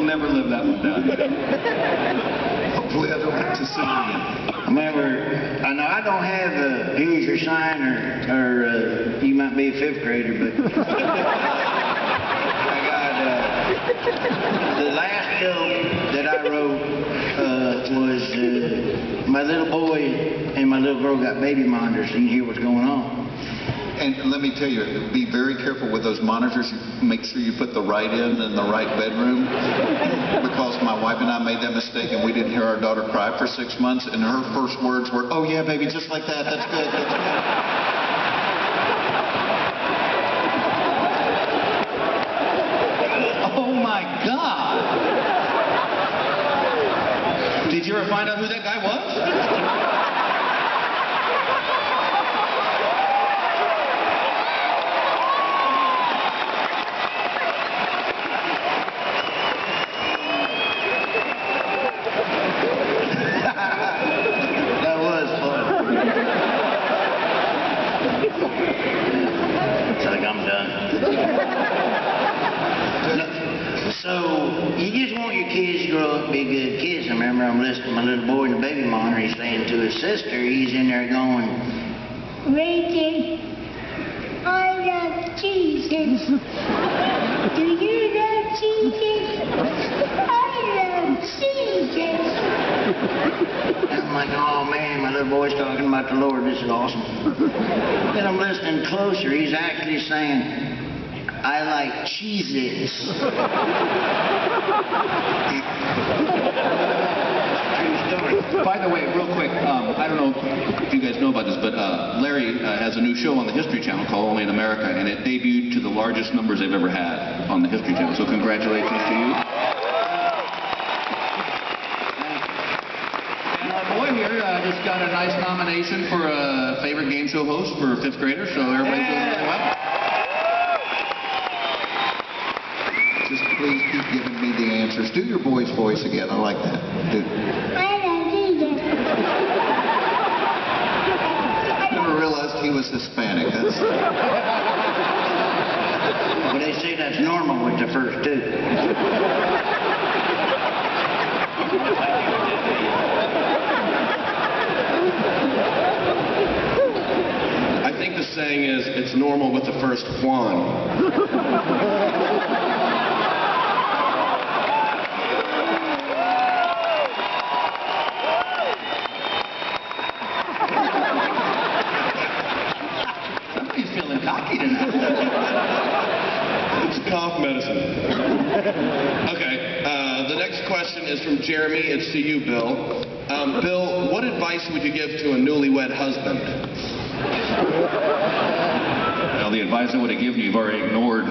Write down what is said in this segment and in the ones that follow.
never live that one down. Hopefully I don't have to see you again. I know I don't have a here's your sign or you might be a fifth grader, but I got the last joke that I wrote was my little boy and my little girl got baby monitors and you hear what's going on. And let me tell you, be very careful with those monitors. Make sure you put the right in the right bedroom. Because my wife and I made that mistake and we didn't hear our daughter cry for 6 months. And her first words were, "Oh yeah, baby, just like that. That's good. That's good." Oh my God! Did you ever find out who that guy was? So, you just want your kids to grow up and be good kids. I remember I'm listening to my little boy in the baby monitor. He's saying to his sister, he's in there going, "Reggie, I love Jesus. Do you love Jesus? I love Jesus." And I'm like, oh man, my little boy's talking about the Lord. This is awesome. Then I'm listening closer. He's actually saying, "I like Cheez-Its." True story. By the way, real quick, I don't know if you guys know about this, but Larry has a new show on the History Channel called Only in America, and it debuted to the largest numbers they've ever had on the History Channel. So congratulations to you. And our boy here just got a nice nomination for a favorite game show host for fifth graders, so everybody's doing really well. Just please keep giving me the answers. Do your boy's voice again. I like that. Do. I love Jesus. I never realized he was Hispanic. That's... Well, they say that's normal with the first two. I think the saying is, it's normal with the first Juan. It's cough medicine. Okay, the next question is from Jeremy. It's to you, Bill. Bill, what advice would you give to a newlywed husband? Well, the advice I would have given you, you've already ignored.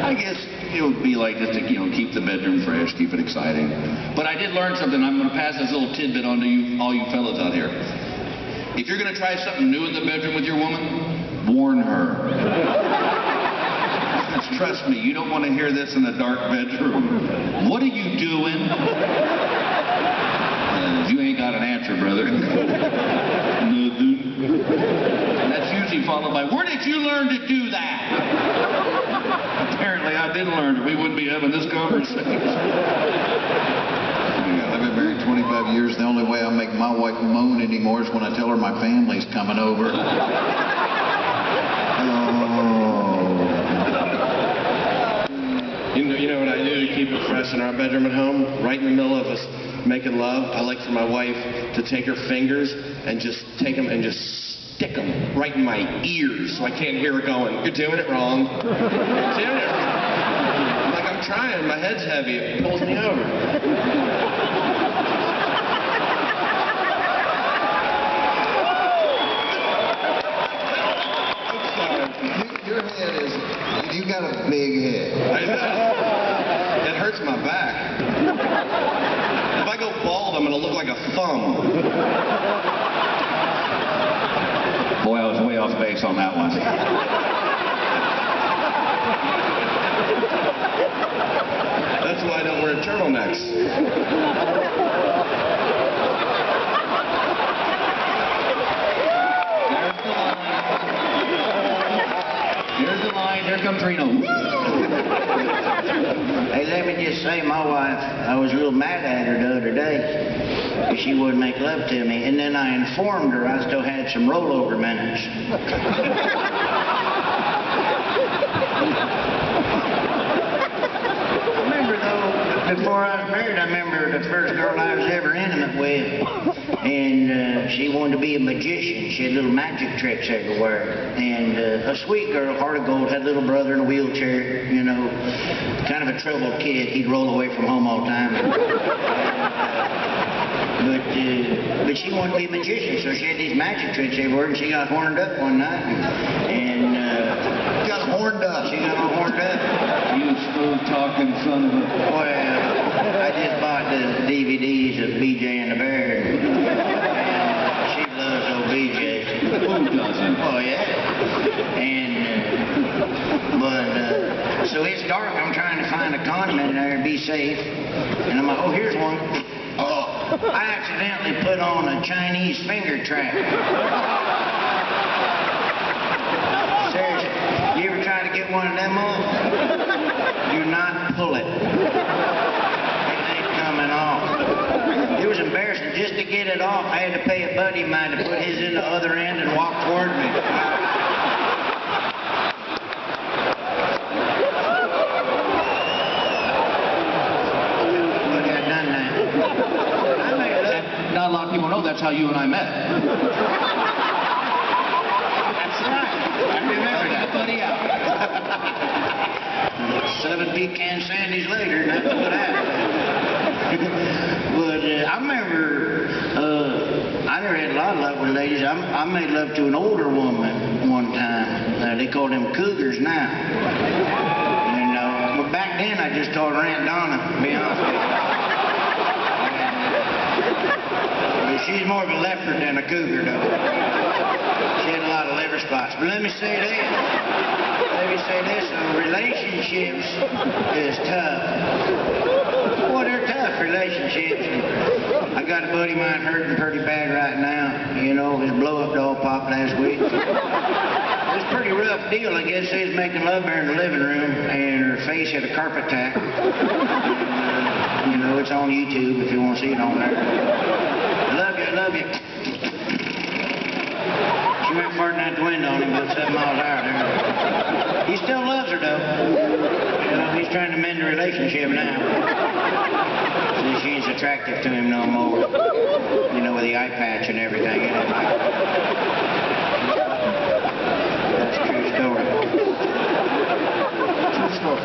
I guess it would be like just to, keep the bedroom fresh, keep it exciting. But I did learn something. I'm going to pass this little tidbit on to you, all you fellas out here. If you're going to try something new in the bedroom with your woman, warn her. Trust me, you don't want to hear this in a dark bedroom. What are you doing? You ain't got an answer, brother. And that's usually followed by, where did you learn to do that? Apparently I didn't learn it. We wouldn't be having this conversation. I've been married 25 years. The only way I make my wife moan anymore is when I tell her my family's coming over. You know what I do to keep it fresh in our bedroom at home? Right in the middle of us making love, I like for my wife to take her fingers and just take them and just stick them right in my ears so I can't hear her going, "You're doing it wrong. You're doing it wrong." I'm like, I'm trying. My head's heavy. It pulls me over. Your head is... You got a big head. I know. It hurts my back. If I go bald, I'm going to look like a thumb. Boy, I was way off base on that one. That's why I don't wear turtlenecks. Here's the line. there comes Reno. Hey, let me just say, my wife, I was a little mad at her the other day because she wouldn't make love to me. And then I informed her I still had some rollover minutes. Before I was married, I remember the first girl I was ever intimate with, and she wanted to be a magician. She had little magic tricks everywhere. And a sweet girl, heart of gold, had a little brother in a wheelchair, you know, kind of a troubled kid. He'd roll away from home all the time. But she wanted to be a magician, so she had these magic tricks everywhere, and she got horned up one night. And Got horned up. she got all horned up. You smooth talking son of a... Well, I just bought the DVDs of BJ and the Bear, and she loves old BJ. Who doesn't? Oh, yeah. And, so it's dark. I'm trying to find a condiment in there to be safe. And I'm like, oh, here's one. Oh, I accidentally put on a Chinese finger trap. Seriously, you ever try to get one of them off? Do not pull it. It ain't coming off. It was embarrassing just to get it off. I had to pay a buddy of mine to put his in the other end and walk toward me. Look, I done that. I made love. Not a lot of people know that's how you and I met. That's right. I remember that. Buddy out. 7 pecan sandies later, and that's what happened. But I remember, I never had a lot of luck with ladies. I made love to an older woman one time. They call them cougars now. You know, but back then I just called her Aunt Donna, to be honest with you. She's more of a leopard than a cougar, though. She had a lot of liver spots. But let me say this. Relationships is tough. Boy, they're tough, relationships. I got a buddy of mine hurting pretty bad right now. You know, his blow-up doll popped last week. It was a pretty rough deal. I guess they was making love there in the living room, and her face had a carpet tack. You know, it's on YouTube if you want to see it on there. Love you. She went farting out the window on him about 7 miles an hour there. He still loves her, though. You know, he's trying to mend the relationship now. See, she ain't attractive to him no more. You know, with the eye patch and everything. You know, that's a true story. True story.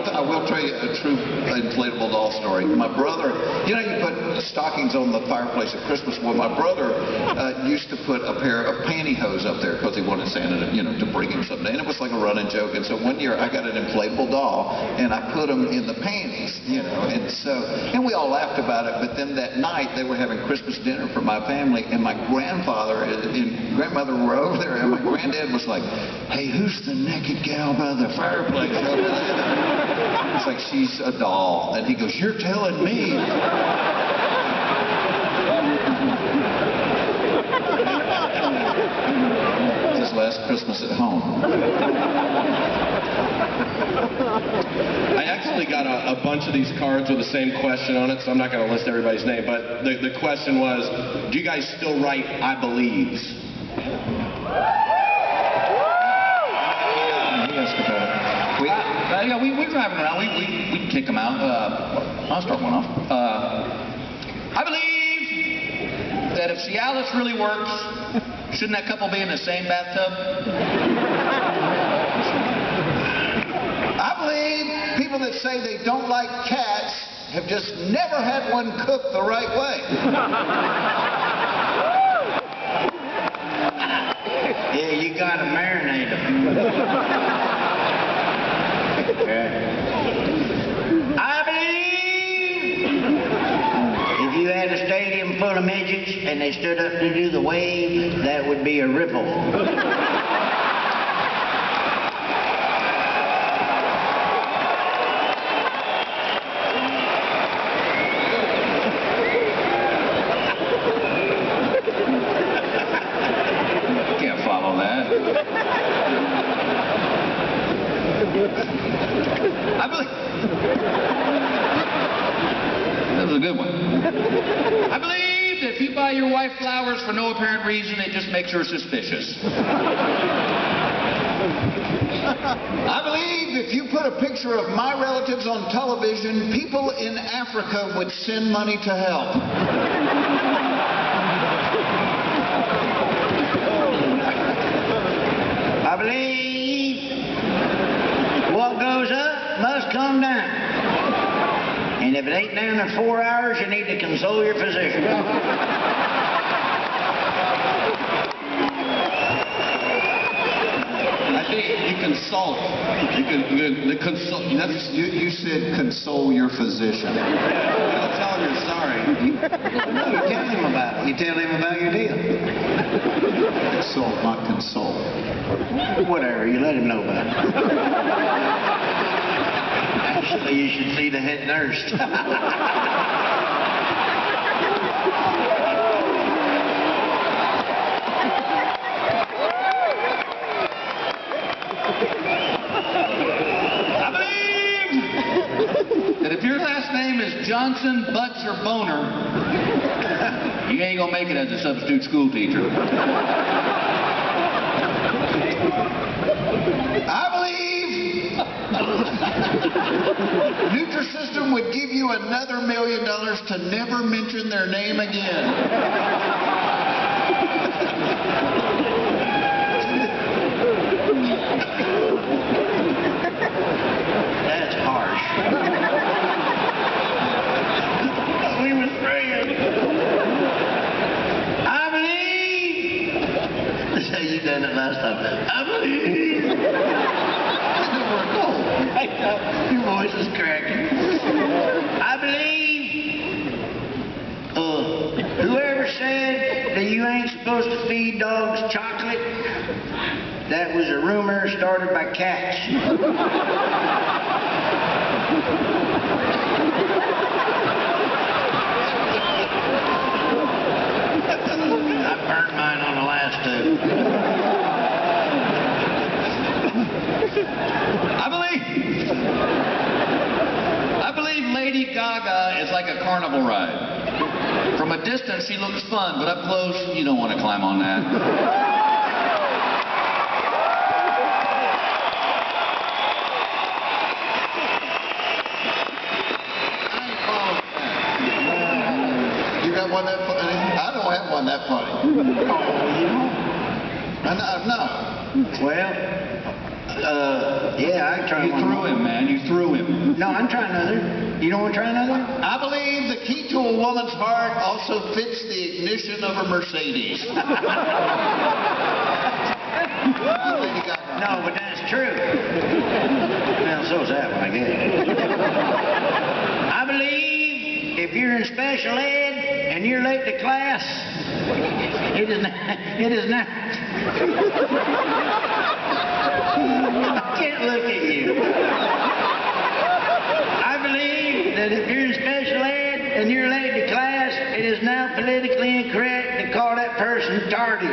I will tell you a true inflatable doll story. My brother, you know, you put stockings on the fireplace at Christmas. Well, my brother used to put a pair of pantyhose up there because he wanted Santa to, you know, to bring him something. And it was like a running joke. And so one year I got an inflatable doll and I put them in the panties, you know. And we all laughed about it. But then that night they were having Christmas dinner for my family, and my grandfather and grandmother were over there, and my granddad was like, "Hey, who's the naked gal by the fireplace over there?" It's like, "She's a doll." And he goes, "You're telling me." His last Christmas at home. I actually got a bunch of these cards with the same question on it, so I'm not going to list everybody's name, but the question was, do you guys still write "I believes"? Yeah, we drive around. We kick them out. I'll start one off. I believe that if Cialis really works, shouldn't that couple be in the same bathtub? I believe people that say they don't like cats have just never had one cooked the right way. Yeah, you gotta marinate them. I believe if you had a stadium full of midgets and they stood up to do the wave, that would be a ripple. Can't follow that. I believe... That was a good one. I believe that if you buy your wife flowers for no apparent reason, it just makes her suspicious. I believe if you put a picture of my relatives on television, people in Africa would send money to help. I believe what goes up must come down. And if it ain't down in 4 hours, you need to console your physician. I think you consult. You consult. You said console your physician. Don't tell him you're sorry. No, you tell him about it. You tell him about your deal. Console, not console. Whatever, you let him know about it. Actually, you should see the head nurse. I believe that if your last name is Johnson, Butts, or Boner, you ain't gonna make it as a substitute school teacher. I believe Nutrisystem would give you another $1 million to never mention their name again. That's harsh. We were friends. I believe. That's how you done it last time. I believe. Your voice is cracking. I believe. Whoever said that you ain't supposed to feed dogs chocolate, that was a rumor started by cats. I burned mine on the last two. I believe Lady Gaga is like a carnival ride. From a distance, she looks fun, but up close, you don't want to climb on that. You got one that funny? I don't have one that funny. No. Well, yeah, I try You one threw more. him, man. You threw him. No, I'm trying another. You don't want to try another? I believe the key to a woman's heart also fits the ignition of a Mercedes. No, but that's true. Well, so's that one, I guess. I believe if you're in special ed and you're late to class, it is not. I can't look at you. I believe that if you're in special ed and you're late to class, it is now politically incorrect to call that person tardy.